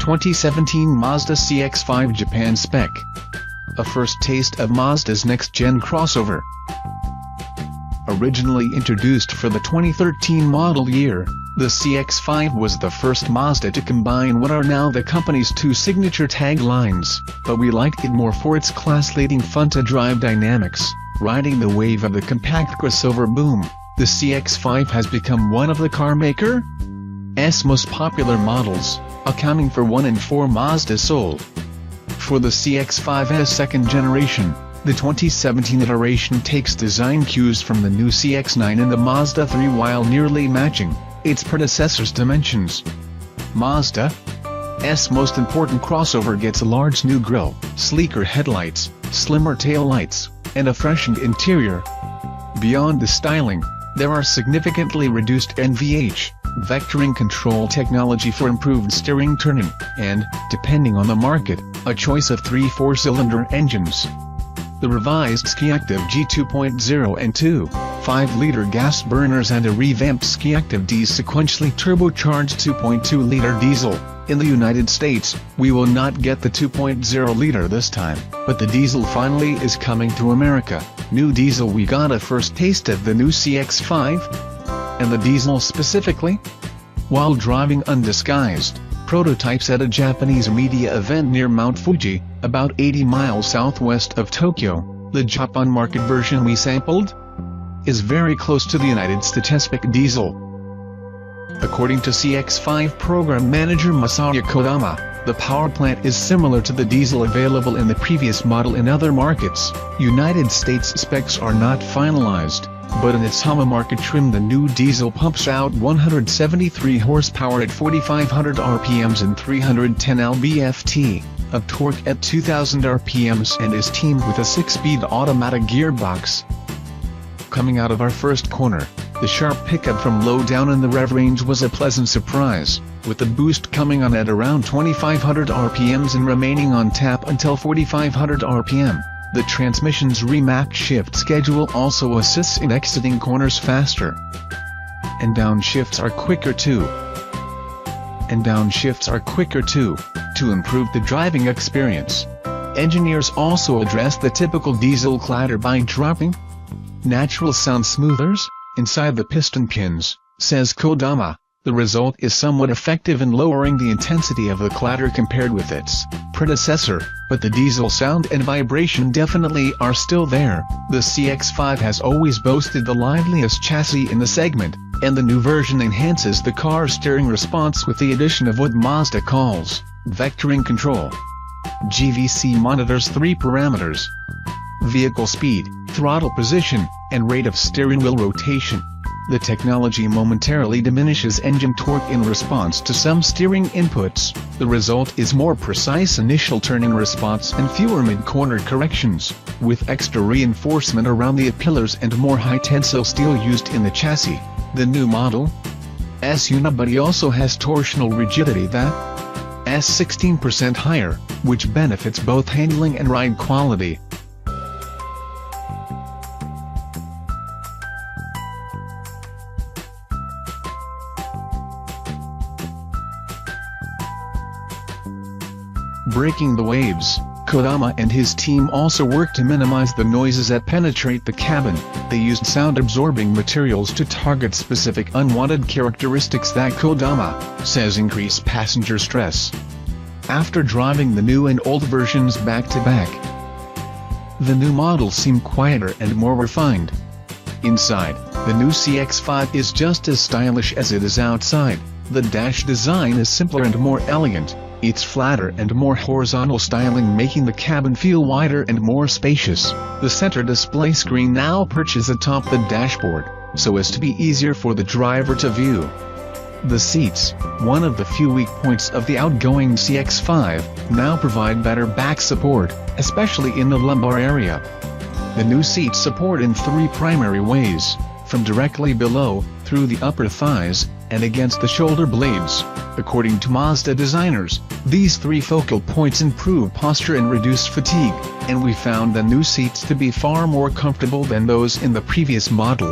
2017 Mazda CX5 Japan spec. A first taste of Mazda's next-gen crossover. Originally introduced for the 2013 model year, the CX5 was the first Mazda to combine what are now the company's two signature taglines, but we liked it more for its class-leading fun-to-drive dynamics. Riding the wave of the compact crossover boom, the CX5 has become one of the car maker's most popular models, accounting for 1 in 4 Mazdas sold. For the CX5's second generation, the 2017 iteration takes design cues from the new CX9 and the Mazda 3 while nearly matching its predecessor's dimensions. Mazda's most important crossover gets a large new grille, sleeker headlights, slimmer taillights, and a freshened interior. Beyond the styling, there are significantly reduced NVH, vectoring control technology for improved steering turning, and, depending on the market, a choice of 3 4-cylinder engines. The revised Skiactiv G2.0 and 2, 5-liter gas burners and a revamped Skiactiv D sequentially turbocharged 2.2-liter diesel. In the United States, we will not get the 2.0-liter this time, but the diesel finally is coming to America. New diesel. We got a first taste of the new CX5? And the diesel specifically? While driving undisguised prototypes at a Japanese media event near Mount Fuji, about 80 miles southwest of Tokyo, the Japan market version we sampled is very close to the United States diesel. According to CX5 program manager Masaya Kodama, the power plant is similar to the diesel available in the previous model in other markets. United States specs are not finalized, but in its home market trim the new diesel pumps out 173 horsepower at 4,500 RPMs and 310 lb-ft of torque at 2,000 RPMs and is teamed with a 6-speed automatic gearbox. Coming out of our first corner, the sharp pickup from low down in the rev range was a pleasant surprise, with the boost coming on at around 2,500 RPMs and remaining on tap until 4,500 RPM. The transmission's remapped shift schedule also assists in exiting corners faster. And downshifts are quicker too. To improve the driving experience. Engineers also address the typical diesel clatter by dropping natural sound smoothers inside the piston pins, says Kodama. The result is somewhat effective in lowering the intensity of the clatter compared with its predecessor, but the diesel sound and vibration definitely are still there. The CX5 has always boasted the liveliest chassis in the segment, and the new version enhances the car's steering response with the addition of what Mazda calls vectoring control. GVC monitors 3 parameters: vehicle speed, throttle position, and rate of steering wheel rotation. The technology momentarily diminishes engine torque in response to some steering inputs. The result is more precise initial turning response and fewer mid-corner corrections, with extra reinforcement around the pillars and more high-tensile steel used in the chassis. The new model's unibody also has torsional rigidity that's 16% higher, which benefits both handling and ride quality. Breaking the waves, Kodama and his team also work to minimize the noises that penetrate the cabin. They used sound-absorbing materials to target specific unwanted characteristics that Kodama says increase passenger stress. After driving the new and old versions back-to-back, the new models seem quieter and more refined. Inside, the new CX5 is just as stylish as it is outside. The dash design is simpler and more elegant. It's flatter and more horizontal styling, making the cabin feel wider and more spacious. The center display screen now perches atop the dashboard, so as to be easier for the driver to view. The seats, one of the few weak points of the outgoing CX5, now provide better back support, especially in the lumbar area. The new seats support in 3 primary ways: from directly below, through the upper thighs, and against the shoulder blades. According to Mazda designers, these 3 focal points improve posture and reduce fatigue, and we found the new seats to be far more comfortable than those in the previous model.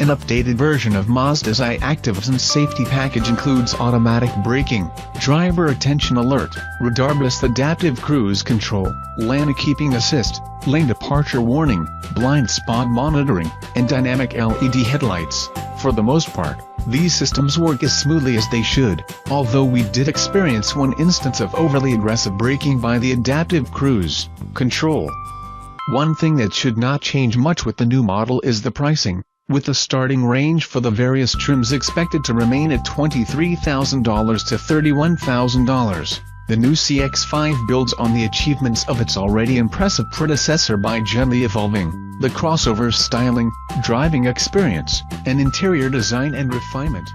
An updated version of Mazda's iActive and safety package includes automatic braking, driver attention alert, radar-based adaptive cruise control, lane keeping assist, lane departure warning, blind spot monitoring, and dynamic LED headlights. For the most part, these systems work as smoothly as they should, although we did experience one instance of overly aggressive braking by the adaptive cruise control. One thing that should not change much with the new model is the pricing, with the starting range for the various trims expected to remain at $23,000 to $31,000. The new CX5 builds on the achievements of its already impressive predecessor by gently evolving the crossover's styling, driving experience, and interior design and refinement.